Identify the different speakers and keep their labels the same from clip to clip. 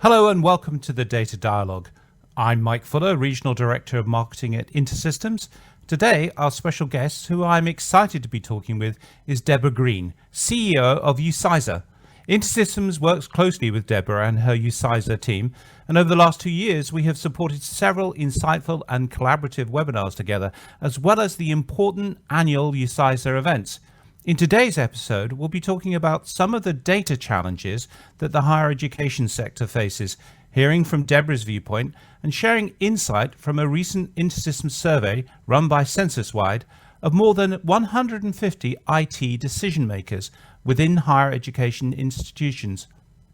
Speaker 1: Hello and welcome to the Data Dialogue. I'm Mike Fuller, Regional Director of Marketing at InterSystems. Today, our special guest, who I'm excited to be talking with, is Deborah Green, CEO of Outsmart. InterSystems works closely with Deborah and her Outsmart team, and over the last 2 years, we have supported several insightful and collaborative webinars together, as well as the important annual Outsmart events. In today's episode, we'll be talking about some of the data challenges that the higher education sector faces, hearing from Deborah's viewpoint and sharing insight from a recent InterSystems survey run by Censuswide of more than 150 IT decision makers within higher education institutions.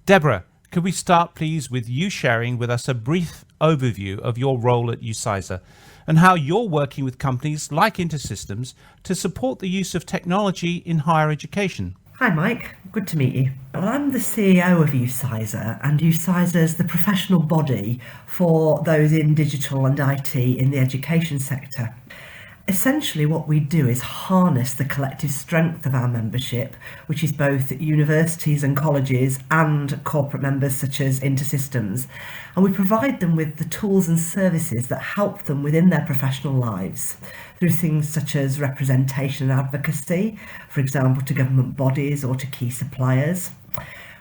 Speaker 1: Deborah, could we start please with you sharing with us a brief overview of your role at Outsmart and how you're working with companies like InterSystems to support the use of technology in higher education?
Speaker 2: Hi Mike, good to meet you. Well, I'm the CEO of Outsmart, and Outsmart is the professional body for those in digital and IT in the education sector. Essentially what we do is harness the collective strength of our membership, which is both universities and colleges and corporate members such as InterSystems, and we provide them with the tools and services that help them within their professional lives through things such as representation and advocacy, for example to government bodies or to key suppliers.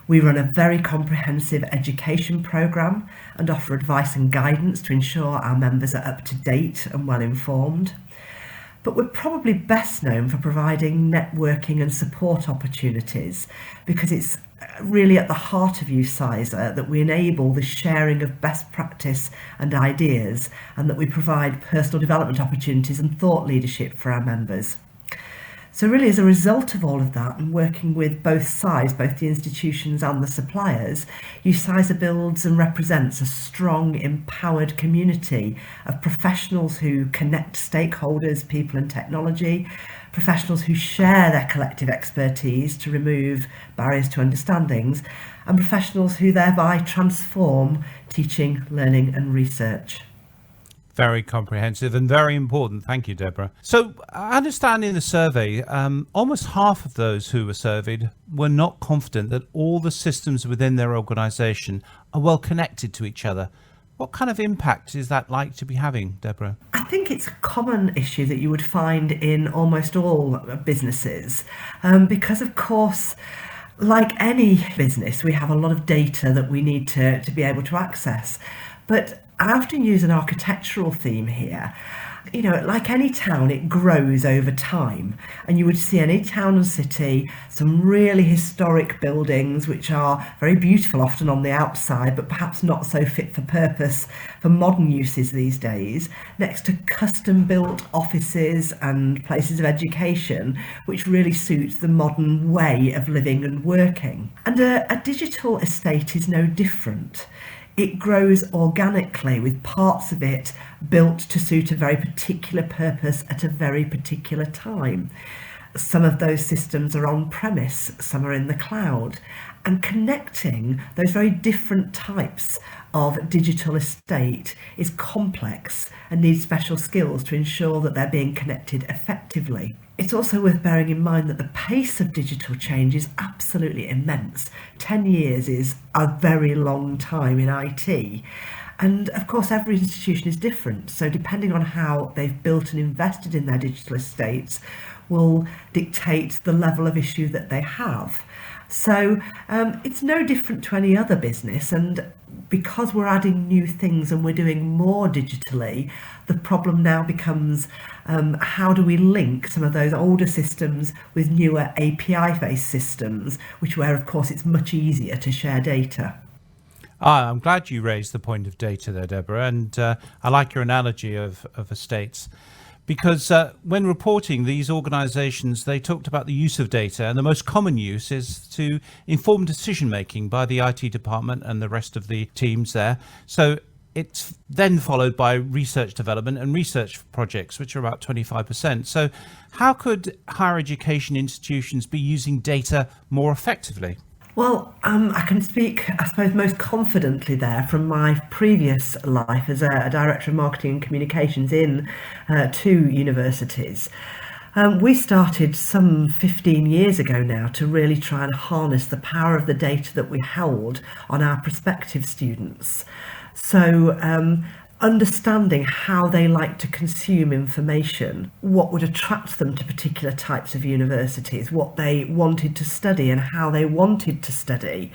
Speaker 2: We run a very comprehensive education programme and offer advice and guidance to ensure our members are up to date and well informed. But we're probably best known for providing networking and support opportunities, because it's really at the heart of Outsmart that we enable the sharing of best practice and ideas, and that we provide personal development opportunities and thought leadership for our members. So really, as a result of all of that, and working with both sides, both the institutions and the suppliers, Outsmart builds and represents a strong, empowered community of professionals who connect stakeholders, people and technology, professionals who share their collective expertise to remove barriers to understandings, and professionals who thereby transform teaching, learning and research.
Speaker 1: Very comprehensive and very important. Thank you, Deborah. So I understand in the survey, almost half of those who were surveyed were not confident that all the systems within their organisation are well connected to each other. What kind of impact is that like to be having, Deborah?
Speaker 2: I think it's a common issue that you would find in almost all businesses, because of course, like any business, we have a lot of data that we need to be able to access. But I often use an architectural theme here. You know, like any town, it grows over time, and you would see any town and city some really historic buildings which are very beautiful often on the outside, but perhaps not so fit for purpose for modern uses these days, next to custom built offices and places of education which really suit the modern way of living and working. And a digital estate is no different. It grows organically, with parts of it built to suit a very particular purpose at a very particular time. Some of those systems are on premise, some are in the cloud, and connecting those very different types of digital estate is complex and needs special skills to ensure that they're being connected effectively. It's also worth bearing in mind that the pace of digital change is absolutely immense. 10 years is a very long time in IT. And of course, every institution is different. So depending on how they've built and invested in their digital estates will dictate the level of issue that they have. So it's no different to any other business, and because we're adding new things and we're doing more digitally, the problem now becomes how do we link some of those older systems with newer API-based systems, where of course it's much easier to share data.
Speaker 1: I'm glad you raised the point of data there, Deborah, and I like your analogy of estates. Because when reporting these organizations, they talked about the use of data, and the most common use is to inform decision making by the IT department and the rest of the teams there. So it's then followed by research development and research projects, which are about 25%. So how could higher education institutions be using data more effectively?
Speaker 2: Well, I can speak, I suppose, most confidently there from my previous life as a Director of Marketing and Communications in 2 universities. We started some 15 years ago now to really try and harness the power of the data that we held on our prospective students. So, understanding how they like to consume information, what would attract them to particular types of universities, what they wanted to study and how they wanted to study.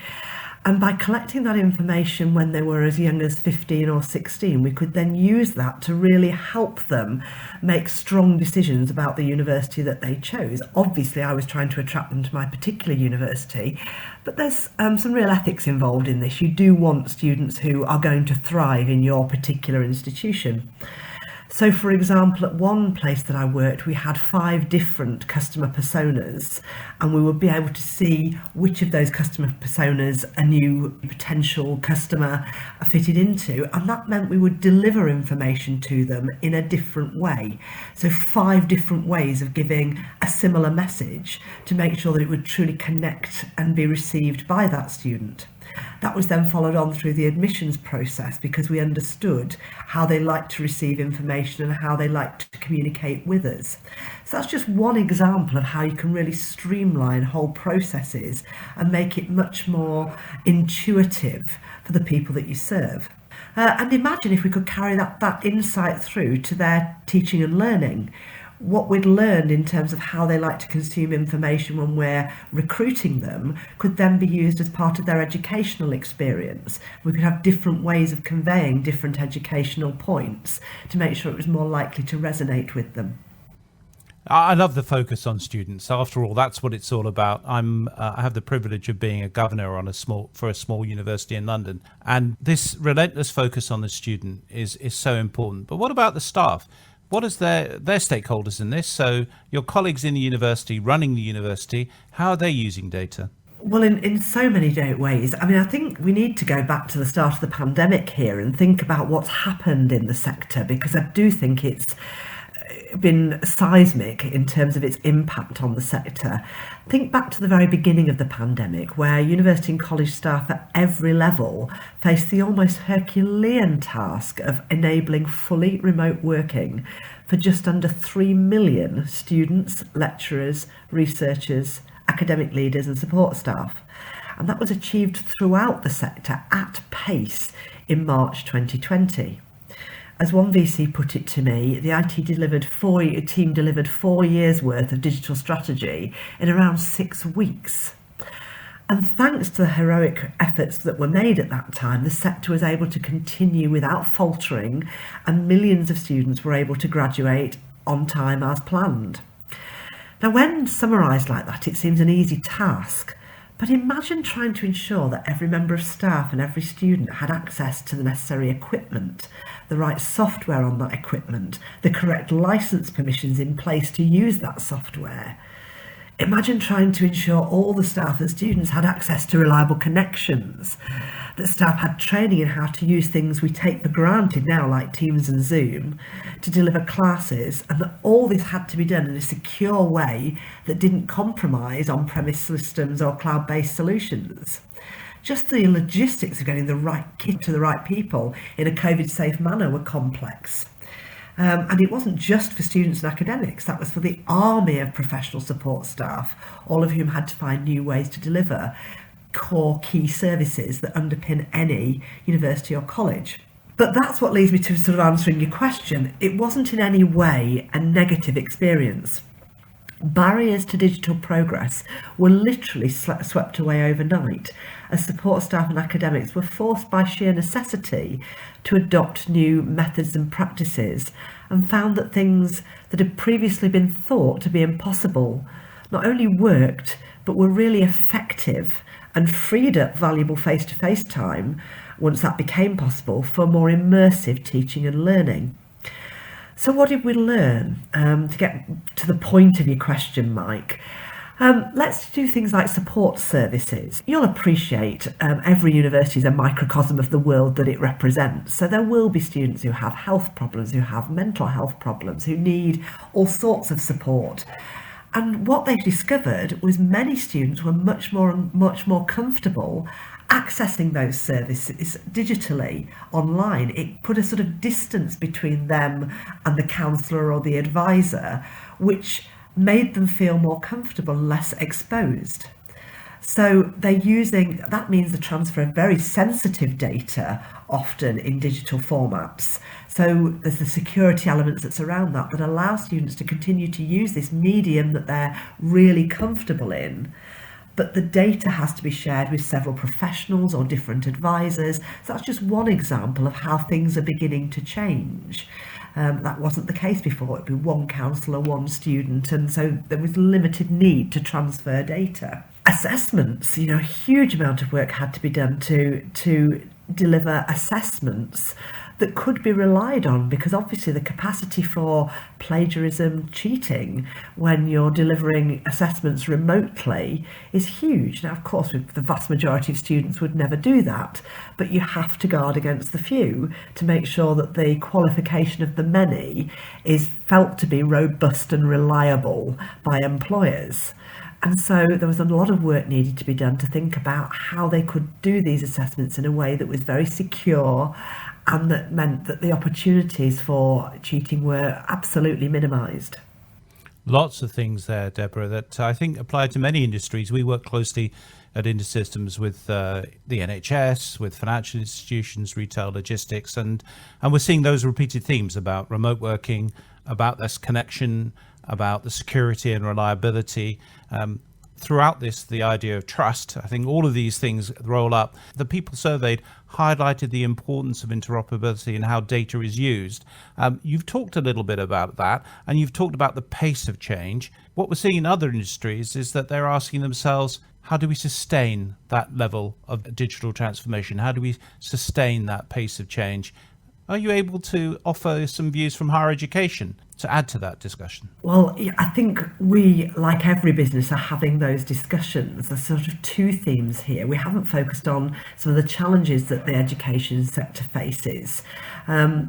Speaker 2: And by collecting that information when they were as young as 15 or 16, we could then use that to really help them make strong decisions about the university that they chose. Obviously, I was trying to attract them to my particular university, but there's some real ethics involved in this. You do want students who are going to thrive in your particular institution. So, for example, at one place that I worked, we had 5 different customer personas, and we would be able to see which of those customer personas a new potential customer fitted into, and that meant we would deliver information to them in a different way. So 5 different ways of giving a similar message to make sure that it would truly connect and be received by that student. That was then followed on through the admissions process because we understood how they like to receive information and how they like to communicate with us. So that's just one example of how you can really streamline whole processes and make it much more intuitive for the people that you serve. And imagine if we could carry that insight through to their teaching and learning. What we'd learned in terms of how they like to consume information when we're recruiting them could then be used as part of their educational experience. We could have different ways of conveying different educational points to make sure it was more likely to resonate with them.
Speaker 1: I love the focus on students. After all, that's what it's all about. I have the privilege of being a governor for a small university in London, and this relentless focus on the student is so important. But what about the staff? What is their stakeholders in this? So your colleagues in the university, running the university, how are they using data?
Speaker 2: Well, in so many ways. I mean, I think we need to go back to the start of the pandemic here and think about what's happened in the sector, because I do think it's been seismic in terms of its impact on the sector. Think back to the very beginning of the pandemic, where university and college staff at every level faced the almost Herculean task of enabling fully remote working for just under 3 million students, lecturers, researchers, academic leaders and support staff. And that was achieved throughout the sector at pace in March 2020. As one VC put it to me, the IT team delivered 4 years worth of digital strategy in around 6 weeks. And thanks to the heroic efforts that were made at that time, the sector was able to continue without faltering, and millions of students were able to graduate on time as planned. Now, when summarised like that, it seems an easy task. But imagine trying to ensure that every member of staff and every student had access to the necessary equipment, the right software on that equipment, the correct licence permissions in place to use that software. Imagine trying to ensure all the staff and students had access to reliable connections, that staff had training in how to use things we take for granted now, like Teams and Zoom, to deliver classes, and that all this had to be done in a secure way that didn't compromise on-premise systems or cloud-based solutions. Just the logistics of getting the right kit to the right people in a COVID-safe manner were complex. And it wasn't just for students and academics, that was for the army of professional support staff, all of whom had to find new ways to deliver core key services that underpin any university or college. But that's what leads me to sort of answering your question. It wasn't in any way a negative experience. Barriers to digital progress were literally swept away overnight, as support staff and academics were forced by sheer necessity to adopt new methods and practices, and found that things that had previously been thought to be impossible not only worked, but were really effective and freed up valuable face-to-face time, once that became possible, for more immersive teaching and learning. So what did we learn? To get to the point of your question, Mike, let's do things like support services. You'll appreciate every university is a microcosm of the world that it represents. So there will be students who have health problems, who have mental health problems, who need all sorts of support. And what they discovered was many students were much more comfortable accessing those services digitally online. It put a sort of distance between them and the counsellor or the advisor, which made them feel more comfortable, less exposed. So that means the transfer of very sensitive data, often in digital formats. So there's the security elements that's around that allow students to continue to use this medium that they're really comfortable in. But the data has to be shared with several professionals or different advisors. So that's just one example of how things are beginning to change. That wasn't the case before. It'd be one counsellor, one student, and so there was limited need to transfer data. Assessments, a huge amount of work had to be done to deliver assessments that could be relied on, because obviously the capacity for plagiarism, cheating, when you're delivering assessments remotely is huge. Now, of course, the vast majority of students would never do that, but you have to guard against the few to make sure that the qualification of the many is felt to be robust and reliable by employers. And so there was a lot of work needed to be done to think about how they could do these assessments in a way that was very secure and that meant that the opportunities for cheating were absolutely minimised.
Speaker 1: Lots of things there, Deborah, that I think apply to many industries. We work closely at InterSystems with the NHS, with financial institutions, retail, logistics, and we're seeing those repeated themes about remote working, about this connection, about the security and reliability. Throughout this, the idea of trust, I think all of these things roll up. The people surveyed highlighted the importance of interoperability and how data is used. You've talked a little bit about that, and you've talked about the pace of change. What we're seeing in other industries is that they're asking themselves, how do we sustain that level of digital transformation? How do we sustain that pace of change? Are you able to offer some views from higher education to add to that discussion?
Speaker 2: Well, I think we, like every business, are having those discussions. There's sort of two themes here. We haven't focused on some of the challenges that the education sector faces.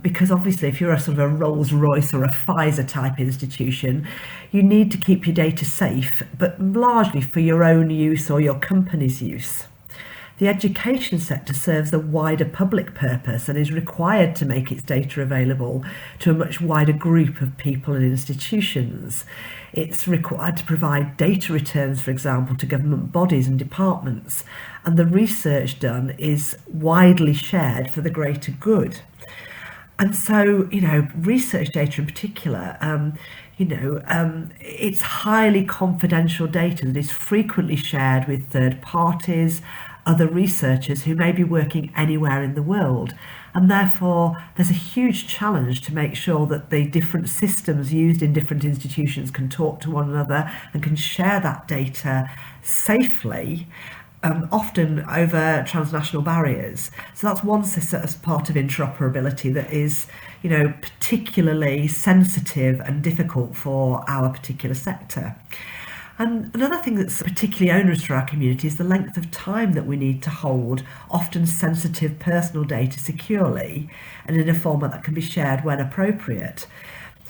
Speaker 2: Because obviously, if you're a sort of a Rolls-Royce or a Pfizer type institution, you need to keep your data safe, but largely for your own use or your company's use. The education sector serves a wider public purpose and is required to make its data available to a much wider group of people and institutions. It's required to provide data returns, for example, to government bodies and departments, and the research done is widely shared for the greater good. And so, research data in particular, it's highly confidential data that is frequently shared with third parties, other researchers who may be working anywhere in the world. And therefore, there's a huge challenge to make sure that the different systems used in different institutions can talk to one another and can share that data safely, often over transnational barriers. So that's one part of interoperability that is, particularly sensitive and difficult for our particular sector. And another thing that's particularly onerous for our community is the length of time that we need to hold often sensitive personal data securely and in a format that can be shared when appropriate.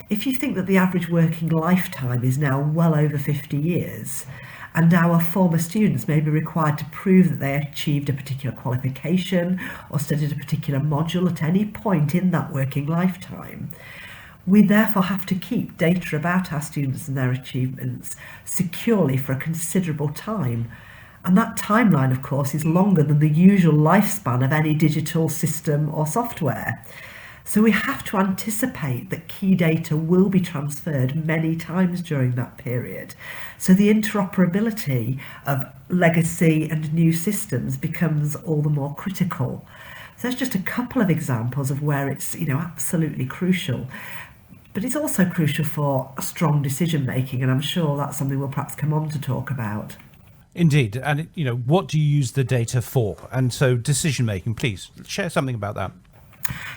Speaker 2: If you think that the average working lifetime is now well over 50 years, and our former students may be required to prove that they achieved a particular qualification or studied a particular module at any point in that working lifetime, we therefore have to keep data about our students and their achievements securely for a considerable time. And that timeline, of course, is longer than the usual lifespan of any digital system or software. So we have to anticipate that key data will be transferred many times during that period. So the interoperability of legacy and new systems becomes all the more critical. So there's just a couple of examples of where it's, absolutely crucial. But it's also crucial for strong decision making, and I'm sure that's something we'll perhaps come on to talk about.
Speaker 1: Indeed. And, what do you use the data for? And so decision making, please share something about that.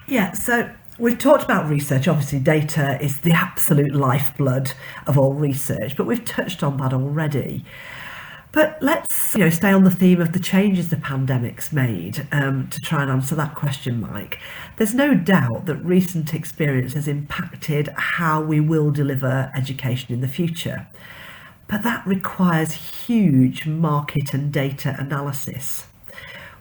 Speaker 2: Yeah, so we've talked about research. Obviously, data is the absolute lifeblood of all research, but we've touched on that already. But let's stay on the theme of the changes the pandemic's made to try and answer that question, Mike. There's no doubt that recent experience has impacted how we will deliver education in the future. But that requires huge market and data analysis.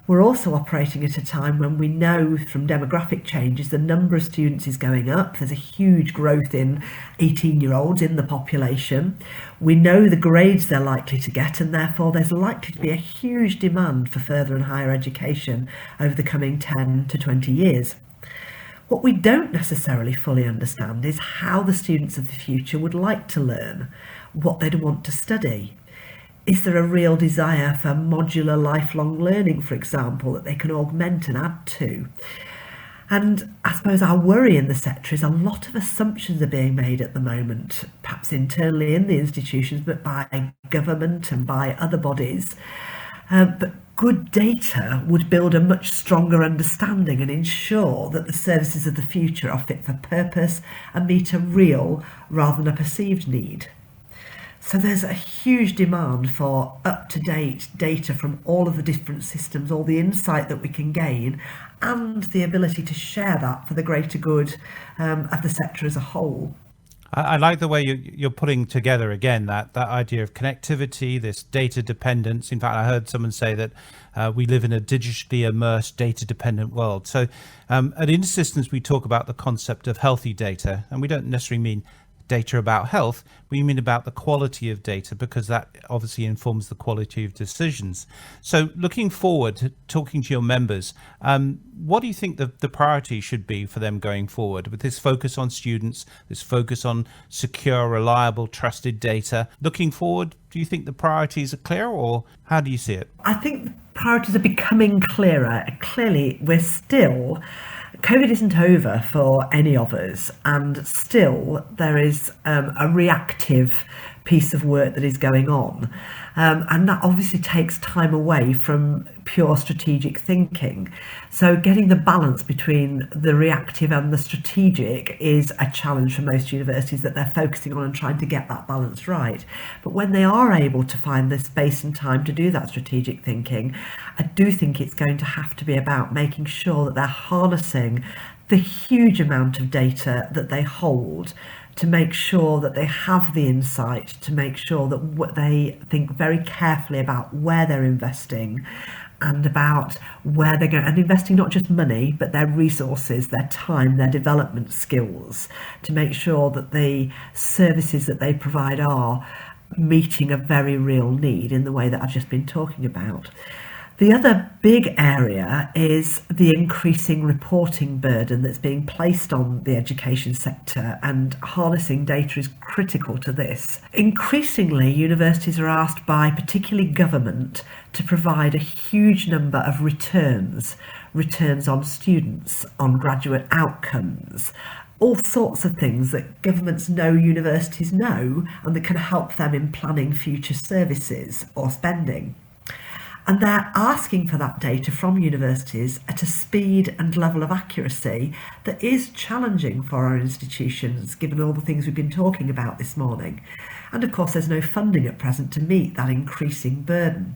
Speaker 2: We're also operating at a time when we know from demographic changes the number of students is going up. There's a huge growth in 18-year-olds in the population. We know the grades they're likely to get, and therefore there's likely to be a huge demand for further and higher education over the coming 10 to 20 years. What we don't necessarily fully understand is how the students of the future would like to learn, what they'd want to study. Is there a real desire for modular lifelong learning, for example, that they can augment and add to? And I suppose our worry in the sector is a lot of assumptions are being made at the moment, perhaps internally in the institutions, but by government and by other bodies. But good data would build a much stronger understanding and ensure that the services of the future are fit for purpose and meet a real rather than a perceived need. So there's a huge demand for up-to-date data from all of the different systems, all the insight that we can gain, and the ability to share that for the greater good of the sector as a whole.
Speaker 1: I like the way you're putting together again that idea of connectivity, this data dependence. In fact, I heard someone say that we live in a digitally immersed, data dependent world. So at InterSystems, we talk about the concept of healthy data, and we don't necessarily mean data about health, we mean about the quality of data, because that obviously informs the quality of decisions. So looking forward to talking to your members, what do you think the priority should be for them going forward with this focus on students, this focus on secure, reliable, trusted data? Looking forward, do you think the priorities are clear, or how do you see it?
Speaker 2: I think the priorities are becoming clearer. Clearly, COVID isn't over for any of us, and still there is a reactive piece of work that is going on. And that obviously takes time away from pure strategic thinking. So getting the balance between the reactive and the strategic is a challenge for most universities that they're focusing on and trying to get that balance right. But when they are able to find the space and time to do that strategic thinking, I do think it's going to have to be about making sure that they're harnessing the huge amount of data that they hold, to make sure that they have the insight, to make sure that they think very carefully about where they're investing and about where they're going, and investing not just money, but their resources, their time, their development skills, to make sure that the services that they provide are meeting a very real need in the way that I've just been talking about. The other big area is the increasing reporting burden that's being placed on the education sector, and harnessing data is critical to this. Increasingly, universities are asked by particularly government to provide a huge number of returns on students, on graduate outcomes, all sorts of things that governments know universities know, and that can help them in planning future services or spending. And they're asking for that data from universities at a speed and level of accuracy that is challenging for our institutions, given all the things we've been talking about this morning. And of course, there's no funding at present to meet that increasing burden.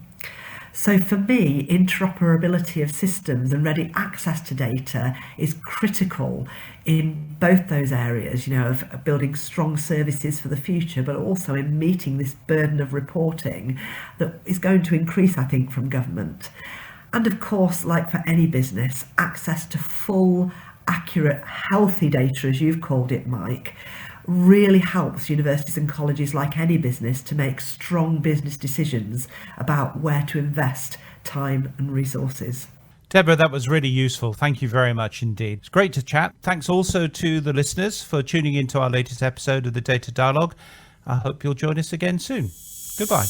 Speaker 2: So for me, interoperability of systems and ready access to data is critical in both those areas, of building strong services for the future, but also in meeting this burden of reporting that is going to increase, I think, from government. And of course, like for any business, access to full, accurate, healthy data, as you've called it, Mike, really helps universities and colleges, like any business, to make strong business decisions about where to invest time and resources.
Speaker 1: Deborah, that was really useful. Thank you very much indeed. It's great to chat. Thanks also to the listeners for tuning into our latest episode of the Data Dialogue. I hope you'll join us again soon. Goodbye.